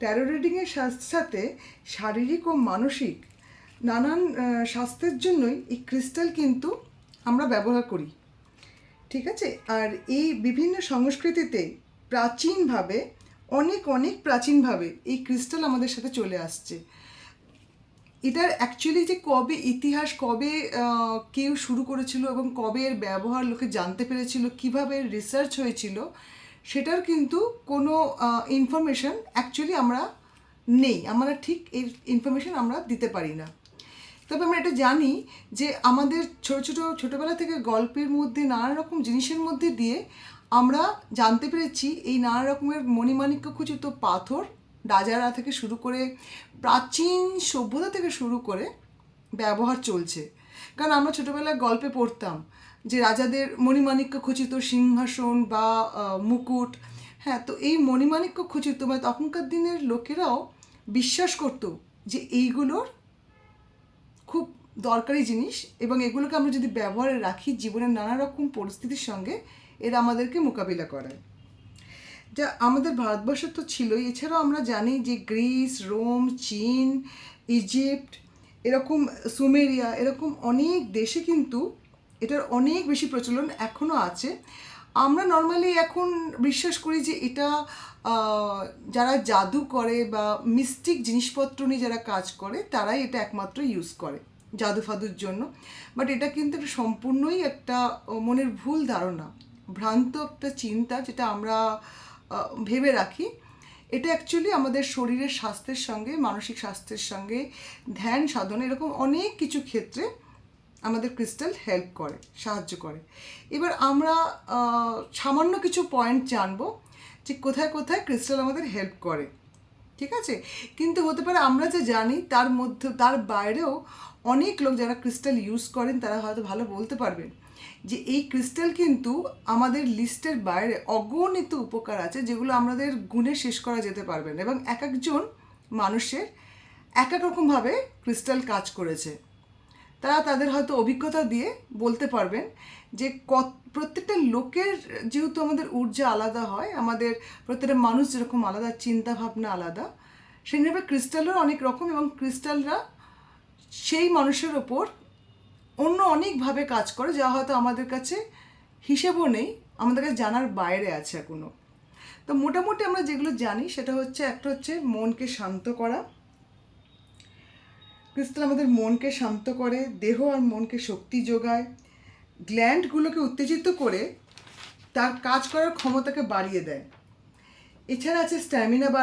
Taro রিডিংয়ের সাথে সাথে শারীরিক ও মানসিক নানান স্বাস্থ্যের জন্যই এই ক্রিস্টাল কিন্তু আমরা ব্যবহার করি, ঠিক আছে। আর এই বিভিন্ন সংস্কৃতিতে প্রাচীনভাবে অনেক প্রাচীনভাবে এই ক্রিস্টাল আমাদের সাথে চলে আসছে। এটার অ্যাকচুয়ালি যে কবে ইতিহাস, কবে কেউ শুরু করেছিল এবং কবে এর ব্যবহার লোকে জানতে পেরেছিল, কিভাবে রিসার্চ হয়েছিল, সেটার কিন্তু কোনো ইনফরমেশন অ্যাকচুয়ালি আমরা ঠিক এই ইনফরমেশন আমরা দিতে পারি না। তবে আমরা এটা জানি যে আমাদের ছোটোবেলা থেকে গল্পের মধ্যে নানা রকম জিনিসের মধ্যে দিয়ে আমরা জানতে পেরেছি এই নানা রকমের মণিমাণিক্য খচিত পাথর রাজারা থেকে শুরু করে প্রাচীন সভ্যতা থেকে শুরু করে ব্যবহার চলছে। কারণ আমরা ছোটোবেলায় গল্পে পড়তাম যে রাজাদের মণিমাণিক্য খচিত সিংহাসন বা মুকুট, হ্যাঁ, তো এই মণিমাণিক্য খচিত বা তখনকার দিনের লোকেরাও বিশ্বাস করতো যে এইগুলোর খুব দরকারি জিনিস এবং এগুলোকে আমরা যদি ব্যবহারে রাখি জীবনের নানা রকম পরিস্থিতির সঙ্গে এরা আমাদেরকে মোকাবিলা করায়। যা আমাদের ভারতবর্ষ তো ছিলই, এছাড়াও আমরা জানি যে গ্রিস, রোম, চীন, ইজিপ্ট, এরকম সুমেরিয়া, এরকম অনেক দেশে কিন্তু এটার অনেক বেশি প্রচলন এখনও আছে। আমরা নর্মালি এখন বিশ্বাস করি যে এটা যারা জাদু করে বা মিস্টিক জিনিসপত্র নিয়ে যারা কাজ করে তারাই এটা একমাত্র ইউজ করে জাদু ফাদুর জন্য। বাট এটা কিন্তু একটা সম্পূর্ণই একটা মনের ভুল ধারণা, ভ্রান্ত একটা চিন্তা যেটা আমরা ভেবে রাখি। এটা অ্যাকচুয়ালি আমাদের শরীরের স্বাস্থ্যের সঙ্গে, মানসিক স্বাস্থ্যের সঙ্গে, ধ্যান সাধনা, এরকম অনেক কিছু ক্ষেত্রে আমাদের ক্রিস্টাল হেল্প করে, সাহায্য করে। এবার আমরা সামান্য কিছু পয়েন্ট জানবো যে কোথায় কোথায় ক্রিস্টাল আমাদের হেল্প করে, ঠিক আছে। কিন্তু হতে পারে আমরা যে জানি তার বাইরেও অনেক লোক যারা ক্রিস্টাল ইউজ করেন তারা হয়তো ভালো বলতে পারবেন যে এই ক্রিস্টাল কিন্তু আমাদের লিস্টের বাইরে অগণিত উপকার আছে যেগুলো আমাদের গুণে শেষ করা যেতে পারবে না, এবং এক একজন মানুষের এক এক রকমভাবে ক্রিস্টাল কাজ করেছে। তারা তাদের হয়তো অভিজ্ঞতা দিয়ে বলতে পারবেন যে প্রত্যেকটা লোকের যেহেতু আমাদের ঊর্জা আলাদা হয়, আমাদের প্রত্যেকটা মানুষ যেরকম আলাদা, চিন্তা ভাবনা আলাদা, সেইভাবে ক্রিস্টালও অনেক রকম, এবং ক্রিস্টালরা সেই মানুষের ওপর অন্য অনেকভাবে কাজ করে যা হয়তো আমাদের কাছে হিসেবও নেই, আমাদের কাছে জানার বাইরে আছে এখনও। তো মোটামুটি আমরা যেগুলো জানি সেটা হচ্ছে, একটা হচ্ছে মনকে শান্ত করা। ক্রিস্টাল আমাদের মনকে শান্ত করে, দেহ আর মনকে শক্তি যোগায়, গ্ল্যান্ডগুলোকে উত্তেজিত করে তার কাজ করার ক্ষমতাকে বাড়িয়ে দেয়। এছাড়া আছে স্ট্যামিনা